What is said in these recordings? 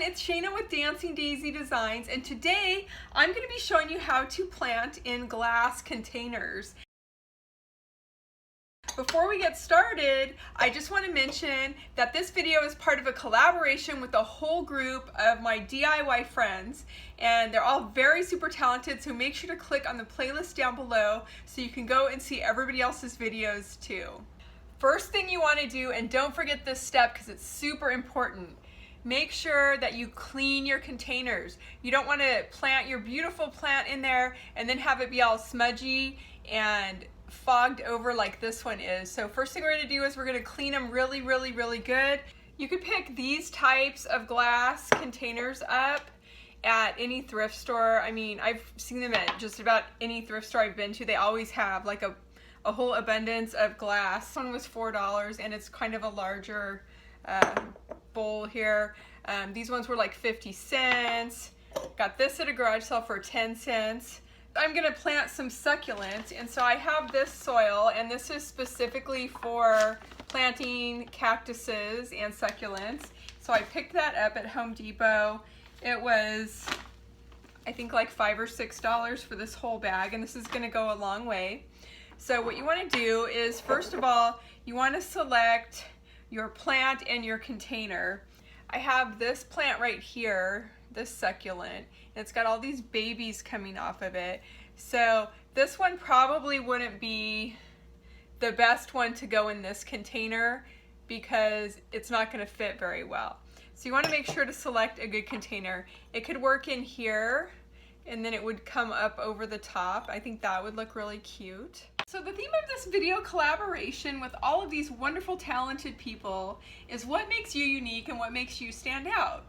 everyone, it's Shayna with Dancing Daisy Designs, and today I'm going to be showing you how to plant in glass containers. Before we get started, I just want to mention that this video is part of a collaboration with a whole group of my DIY friends, and they're all very super talented, so make sure to click on the playlist down below so you can go and see everybody else's videos too. First thing you want to do, and don't forget this step because it's super important, make sure that you clean your containers. You don't want to plant your beautiful plant in there and then have it be all smudgy and fogged over like this one is. So first thing we're going to do is we're going to clean them really good. You could pick these types of glass containers up at any thrift store. I mean, I've seen them at just about any thrift store I've been to. They always have like a whole abundance of glass. This one was $4 and it's kind of a larger bowl here. These ones were like 50 cents. Got this at a garage sale for 10 cents. I'm gonna plant some succulents, and so I have this soil, and this is specifically for planting cactuses and succulents. So I picked that up at Home Depot. It was, I think, like $5 or $6 for this whole bag, and this is gonna go a long way. So what you wanna do is, first of all, you wanna select your plant and your container. I have this plant right here, this succulent, and it's got all these babies coming off of it. So this one probably wouldn't be the best one to go in this container because it's not going to fit very well. So you want to make sure to select a good container. It could work in here and then it would come up over the top. I think that would look really cute. So the theme of this video collaboration with all of these wonderful talented people is what makes you unique and what makes you stand out.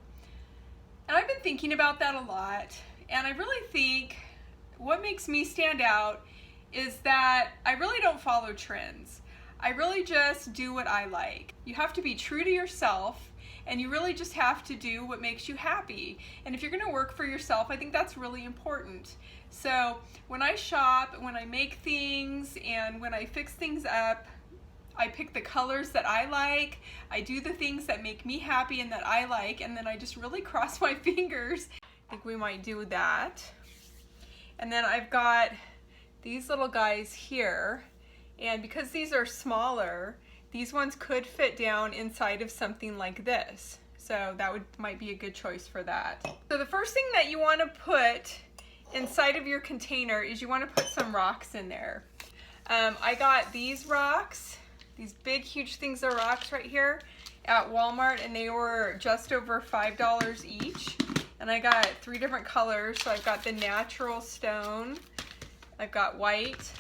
And I've been thinking about that a lot, and I really think what makes me stand out is that I really don't follow trends. I really just do what I like. You have to be true to yourself, and you really just have to do what makes you happy. And if you're gonna work for yourself, I think that's really important. So when I shop, when I make things, and when I fix things up, I pick the colors that I like, I do the things that make me happy and that I like, and then I just really cross my fingers. I think we might do that. And then I've got these little guys here, and because these are smaller, these ones could fit down inside of something like this. So that might be a good choice for that. So the first thing that you want to put inside of your container is you want to put some rocks in there. I got these rocks. These big, huge things of rocks right here at Walmart, and they were just over $5 each. And I got 3 different colors. So I've got the natural stone, I've got white,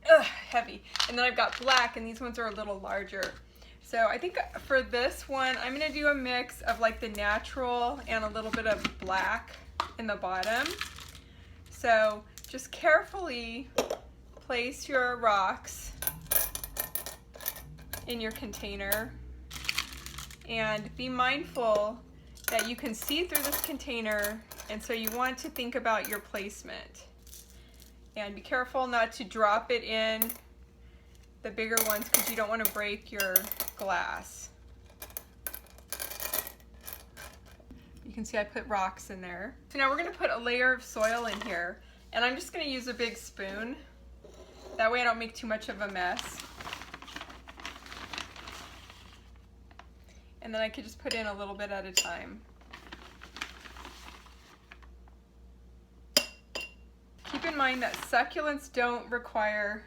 heavy, and then I've got black, and these ones are a little larger. So I think for this one, I'm gonna do a mix of like the natural and a little bit of black in the bottom. So just carefully place your rocks in your container, and be mindful that you can see through this container, and so you want to think about your placement. And be careful not to drop it in the bigger ones because you don't want to break your glass. You can see I put rocks in there. So now we're going to put a layer of soil in here, and I'm just going to use a big spoon. That way I don't make too much of a mess. And then I could just put in a little bit at a time. Keep in mind that succulents don't require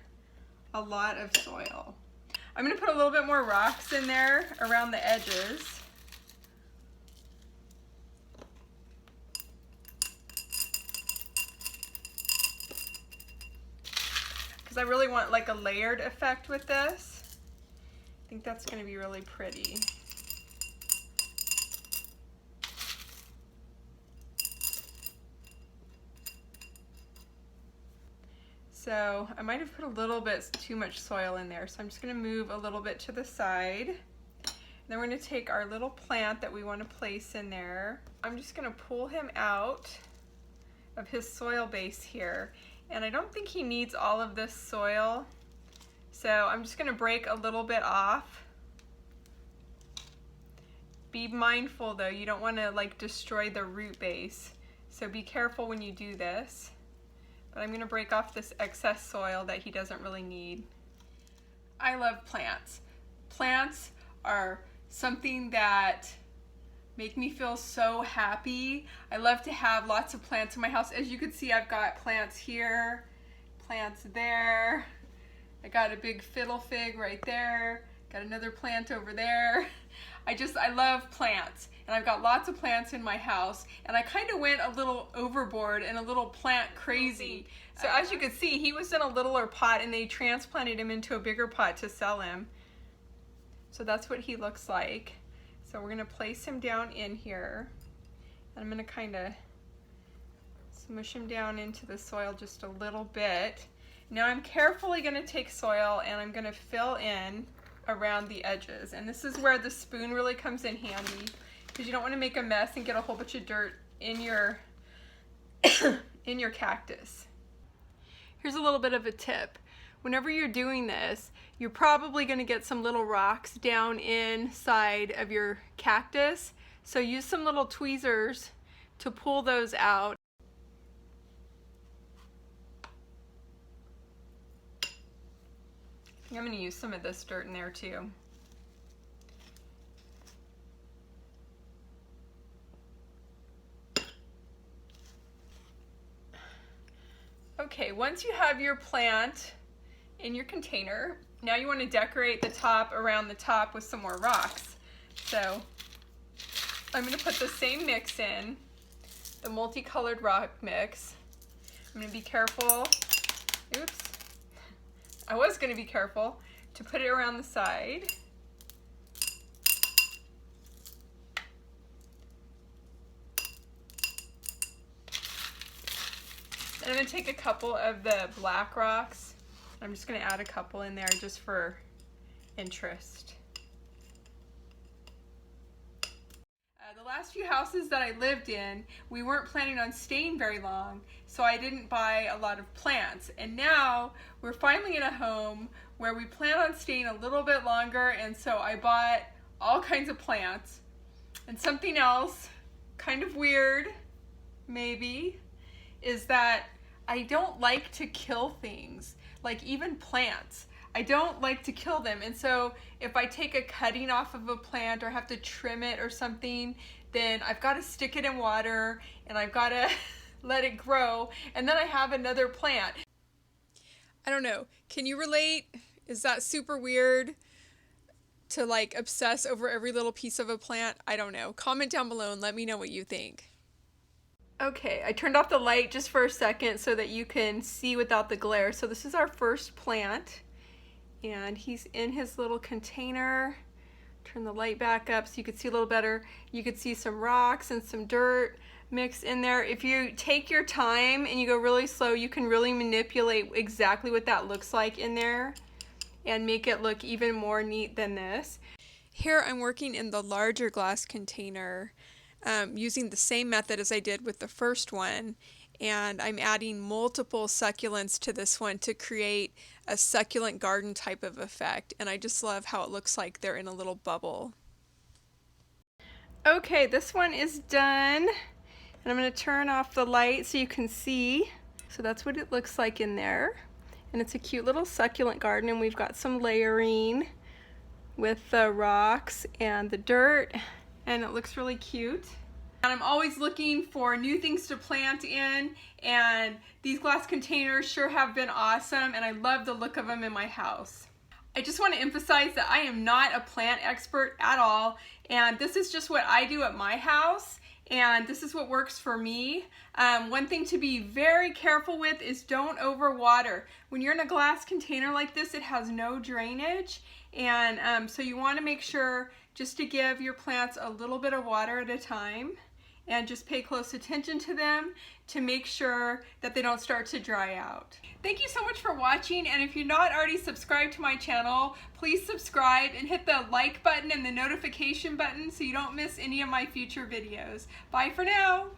a lot of soil. I'm going to put a little bit more rocks in there around the edges. Because I really want like a layered effect with this. I think that's going to be really pretty. So I might have put a little bit too much soil in there, so I'm just going to move a little bit to the side. Then we're going to take our little plant that we want to place in there. I'm just going to pull him out of his soil base here, and I don't think he needs all of this soil, so I'm just going to break a little bit off Be mindful though, you don't want to like destroy the root base. So be careful when you do this. But I'm going to break off this excess soil that he doesn't really need. I love plants. Plants are something that make me feel so happy. I love to have lots of plants in my house. As you can see, I've got plants here, plants there. I got a big fiddle fig right there. Got another plant over there. I love plants, and I've got lots of plants in my house, and I kind of went a little overboard and a little plant crazy. So as you can see, he was in a littler pot and they transplanted him into a bigger pot to sell him. So that's what he looks like. So we're gonna place him down in here, and I'm gonna kind of smush him down into the soil just a little bit. Now I'm carefully gonna take soil and I'm gonna fill in around the edges, and this is where the spoon really comes in handy, because you don't want to make a mess and get a whole bunch of dirt in your in your cactus. Here's a little bit of a tip. Whenever you're doing this, you're probably going to get some little rocks down inside of your cactus, so use some little tweezers to pull those out. I'm going to use some of this dirt in there too. Okay, once you have your plant in your container, now you want to decorate the top around the top with some more rocks. So I'm going to put the same mix in, the multicolored rock mix. I'm going to be careful. Oops. I was going to be careful to put it around the side. And I'm going to take a couple of the black rocks. I'm just going to add a couple in there just for interest. The last few houses that I lived in, we weren't planning on staying very long, so I didn't buy a lot of plants. And now we're finally in a home where we plan on staying a little bit longer, and so I bought all kinds of plants. And something else, kind of weird, maybe, is that I don't like to kill things, like even plants. I don't like to kill them, and so if I take a cutting off of a plant or have to trim it or something, then I've got to stick it in water and I've got to let it grow, and then I have another plant. I don't know, can you relate? Is that super weird to like obsess over every little piece of a plant? I don't know. Comment down below and let me know what you think. Okay, I turned off the light just for a second so that you can see without the glare. So this is our first plant, and he's in his little container. Turn the light back up so you can see a little better. You could see some rocks and some dirt mixed in there. If you take your time and you go really slow, you can really manipulate exactly what that looks like in there and make it look even more neat than this. Here I'm working in the larger glass container, using the same method as I did with the first one, and I'm adding multiple succulents to this one to create a succulent garden type of effect, and I just love how it looks like they're in a little bubble. Okay, this one is done, and I'm going to turn off the light so you can see. So that's what it looks like in there, and it's a cute little succulent garden, and we've got some layering with the rocks and the dirt, and it looks really cute. And I'm always looking for new things to plant in, and these glass containers sure have been awesome, and I love the look of them in my house. I just want to emphasize that I am not a plant expert at all, and this is just what I do at my house, and this is what works for me. One thing to be very careful with is don't overwater. When you're in a glass container like this, it has no drainage, and so you want to make sure just to give your plants a little bit of water at a time, and just pay close attention to them to make sure that they don't start to dry out. Thank you so much for watching, and if you're not already subscribed to my channel, please subscribe and hit the like button and the notification button so you don't miss any of my future videos. Bye for now!